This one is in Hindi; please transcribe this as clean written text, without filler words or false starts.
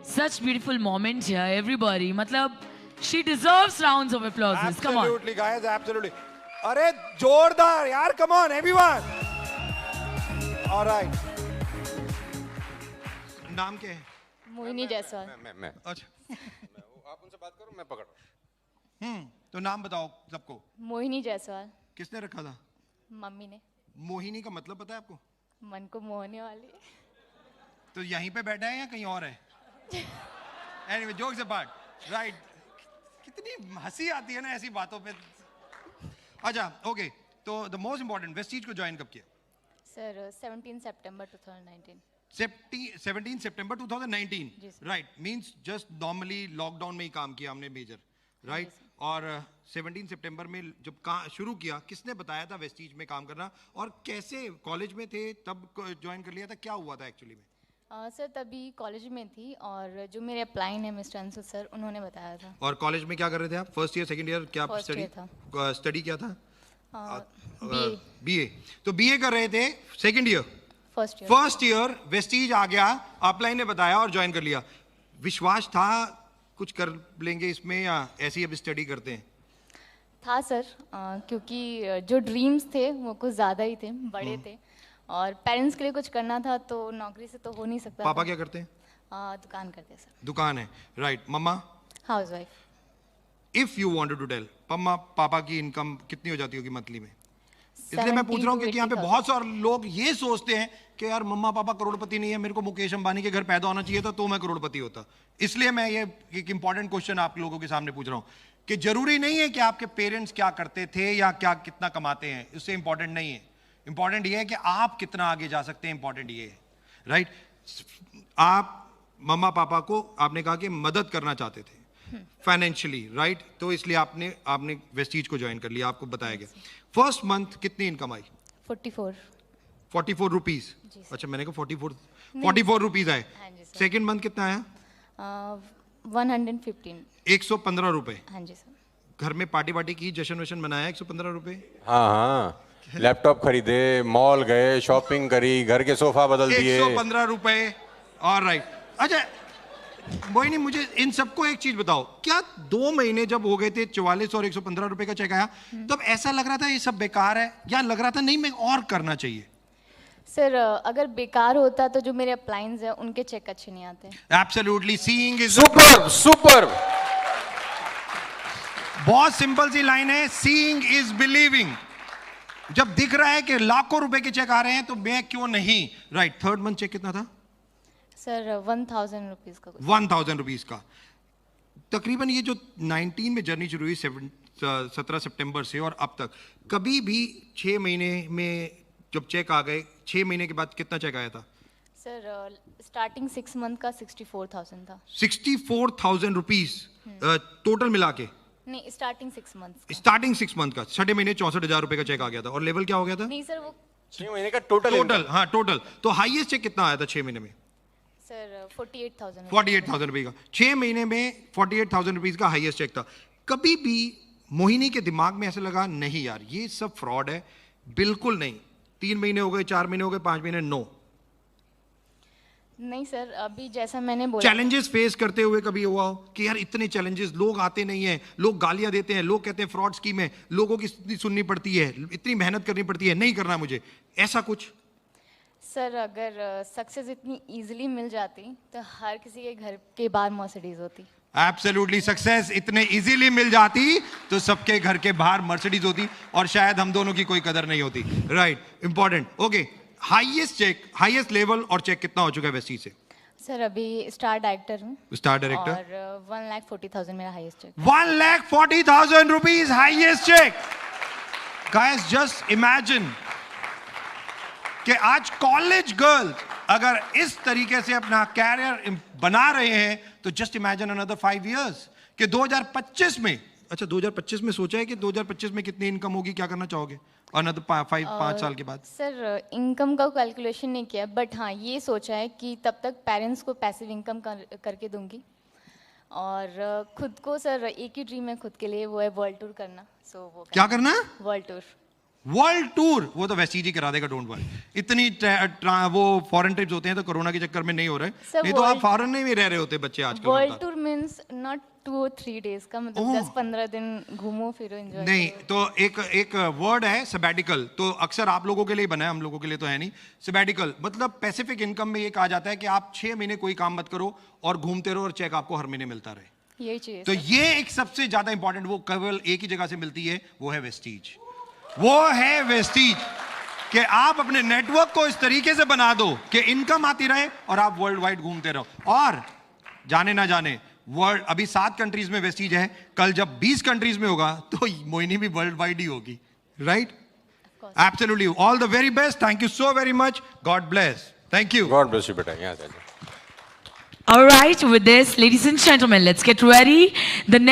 Such beautiful moment here, everybody. मतलब, she deserves rounds of applause. Come on. Absolutely, guys, absolutely. अरे जोरदार यार, come on, everyone. All right. नाम क्या है? मोहिनी जायसवाल। मैं अच्छा। आप उनसे बात करो, मैं पकड़ रहा हूँ। तो नाम बताओ सबको। मोहिनी जायसवाल। किसने रखा था? मम्मी ने। मोहिनी का मतलब पता है आपको? मन को मोहने वाली। तो यहीं पे बैठा है या कहीं और है? Anyway, jokes apart, right? कितनी हंसी आती है ना ऐसी बातों पे। अच्छा, ओके। तो द मोस्ट इम्पोर्टेंट, वेस्टीज को ज्वाइन कब किया? सर 17 सितंबर 2019। 17 सितंबर 2019, जी sir. Right? Means just normally lockdown में ही काम किया हमने मेजर, राइट? और 17 सितंबर में जब शुरू किया, किसने बताया था वेस्टीज में काम करना, और कैसे कॉलेज में थे तब ज्वाइन कर लिया था? क्या हुआ था एक्चुअली में? सर तभी कॉलेज में थी और जो मेरे अपलाइन है मिस्टर अंशु सर, उन्होंने बताया था। और कॉलेज में क्या कर रहे थे आप? फर्स्ट ईयर, सेकंड ईयर, क्या First स्टडी year था। स्टडी क्या था? बीए। बीए। तो बीए कर रहे थे, second year, first year. First year Vestige आ गया, अपलाइन ने बताया और ज्वाइन कर लिया। विश्वास था कुछ कर लेंगे इसमें, या ऐसी अब स्टडी करते हैं? था सर, क्योंकि जो ड्रीम्स थे वो कुछ ज़्यादा ही थे, बड़े थे, और पेरेंट्स के लिए कुछ करना था, तो नौकरी से तो हो नहीं सकता। पापा था। क्या करते हैं? दुकान करते हैं सर। दुकान है, right? Mamma? House. If you wanted to tell, mamma papa की इनकम कितनी हो जाती होगी मंथली में? इसलिए मैं पूछ रहा हूँ क्योंकि यहाँ पे बहुत सारे लोग ये सोचते हैं कि यार मम्मा पापा करोड़पति नहीं है, मेरे को मुकेश अंबानी के घर पैदा होना चाहिए था तो मैं करोड़पति होता। इसलिए मैं ये एक इंपॉर्टेंट क्वेश्चन आप लोगों के सामने पूछ रहा हूँ कि जरूरी नहीं है कि आपके पेरेंट्स क्या करते थे या क्या कितना कमाते हैं, उससे इंपॉर्टेंट नहीं है। इंपॉर्टेंट ये है कि आप कितना आगे जा सकते हैं, इंपॉर्टेंट ये है, राइट? आप मम्मा पापा को आपने कहा कि मदद करना चाहते थे फाइनेंशियली, राइट? तो इसलिए आपने वेस्टीज को ज्वाइन कर लिया, आपको बताया गया। फर्स्ट मंथ कितनी इनकम आई? 44 रुपीज। जी सर। अच्छा, मैंने कहा 44 रुपीज आए। हाँ जी सर। सेकेंड मंथ कितना आया? 115। 115 रुपए। हाँ जी सर। घर में पार्टी वार्टी की, जश्न वशन मनाया? 115 रुपए। हाँ हाँ, लैपटॉप खरीदे, मॉल गए, शॉपिंग करी, घर के सोफा बदल दिए। 115 रुपए, ऑलराइट। अच्छा मोहिनी, मुझे इन सबको एक चीज बताओ, क्या 2 महीने जब हो गए थे 44 और 115 रुपए का चेक आया, तब ऐसा लग रहा था ये सब बेकार है, या लग रहा था नहीं मैं और करना चाहिए? सर अगर बेकार होता तो जो मेरे अप्लाइंस हैं उनके चेक अच्छे नहीं आते। Absolutely, seeing is super super. बहुत सिंपल सी लाइन है, सीइंग इज बिलीविंग। जब दिख रहा है कि लाखों रुपए के चेक आ रहे हैं तो मैं क्यों नहीं, राइट? थर्ड मंथ चेक कितना था? सर 1000 रुपीज का कुछ। 1000 रुपीज का। तकरीबन ये जो 19 में जर्नी शुरू हुई 17 सितंबर से और अब तक, कभी भी 6 महीने में जब चेक आ गए, 6 महीने के बाद कितना चेक आया था? सर स्टार्टिंग 6 मंथ का 64,000 था। 64,000 रुपीज टोटल मिला के? नहीं, स्टार्टिंग 6 मंथ। स्टार्टिंग 6 मंथ का, छठे महीने 64,000 रुपए का चेक आ गया था। और लेवल क्या हो गया था? नहीं सर, वो 6 महीने का टोटल। हाँ टोटल। तो हाईएस्ट चेक कितना आया था 6 महीने में? सर 48,000। 48,000 रुपए का 6 महीने में 48,000 रुपीज का हाईएस्ट चेक था। कभी भी मोहिनी के दिमाग में ऐसा लगा नहीं यार ये सब फ्रॉड है? बिल्कुल नहीं। 3 महीने हो गए, 4 महीने हो गए, 5 महीने, नो? नहीं सर, अभी जैसा मैंने बोला। चैलेंजेस फेस करते हुए कभी हुआ हो कि यार इतने चैलेंजेस, लोग आते नहीं है, लोग गालियां देते हैं, लोग कहते हैं फ्रॉड स्कीम है, लोगों की इतनी सुननी पड़ती है, इतनी मेहनत करनी पड़ती है, नहीं करना मुझे, ऐसा कुछ? सर अगर सक्सेस इतनी इजीली मिल जाती तो हर किसी के घर के बाहर मर्सिडीज होती। एब्सोल्युटली, सक्सेस इतने इजीली मिल जाती तो सबके घर के बाहर मर्सिडीज होती और शायद हम दोनों की कोई कदर नहीं होती, right? Important. Okay, highest check, highest level और चेक कितना हो चुका है वेस्टीज से? सर अभी स्टार डायरेक्टर हूँ। Star director. और 1,40,000 मेरा highest check. 1,40,000 rupees highest check. Guys just imagine कि आज कॉलेज गर्ल्स अगर इस तरीके से अपना कैरियर बना रहे हैं तो जस्ट इमेजिन अनदर 5 इयर्स कि 2025 में, अच्छा 2025 में सोचा है कि 2025 में कितनी इनकम होगी, क्या करना चाहोगे अनदर 5 साल के बाद? सर इनकम का कैलकुलेशन नहीं किया, बट हाँ ये सोचा है कि तब तक पेरेंट्स को पैसिव इनकम करके दूंगी, और खुद को सर एक ही ड्रीम है खुद के लिए, वो है वर्ल्ड टूर करना। सो वो क्या करना है? World tour. वर्ल्ड टूर वो तो वेस्टीज ही करा देगा, डोंट वरी। इतनी वो फॉरेन ट्रिप्स होते हैं तो कोरोना के चक्कर में नहीं हो रहे, Sir, नहीं तो आप फॉरेन में भी रह रहे होते बच्चे आजकल। World tour means not 2 or 3 days का, मतलब 10-15 दिन घूमो फिरो एंजॉय नहीं, तो एक वर्ड है सबैटिकल, तो अक्सर आप लोगों के लिए बना है, हम लोगों के लिए तो है नहीं। सबैटिकल मतलब पैसिफिक इनकम में ये कहा जाता है कि आप 6 महीने कोई काम मत करो और घूमते रहो और चेक आपको हर महीने मिलता रहे। यही चाहिए तो ये एक सबसे ज्यादा इंपॉर्टेंट, वो केवल एक ही जगह से मिलती है, वो है वेस्टीज। वो है वेस्टीज कि आप अपने नेटवर्क को इस तरीके से बना दो कि इनकम आती रहे और आप वर्ल्ड वाइड घूमते रहो। और जाने ना जाने वर्ल्ड, अभी 7 कंट्रीज में वेस्टीज है, कल जब 20 कंट्रीज में होगा तो मोहिनी भी वर्ल्ड वाइड ही होगी, right? Absolutely. All the very best, thank you so very much, God bless, thank you. God bless you बेटा, यहाँ से। All right, with this, ladies and gentlemen, let's get ready. The next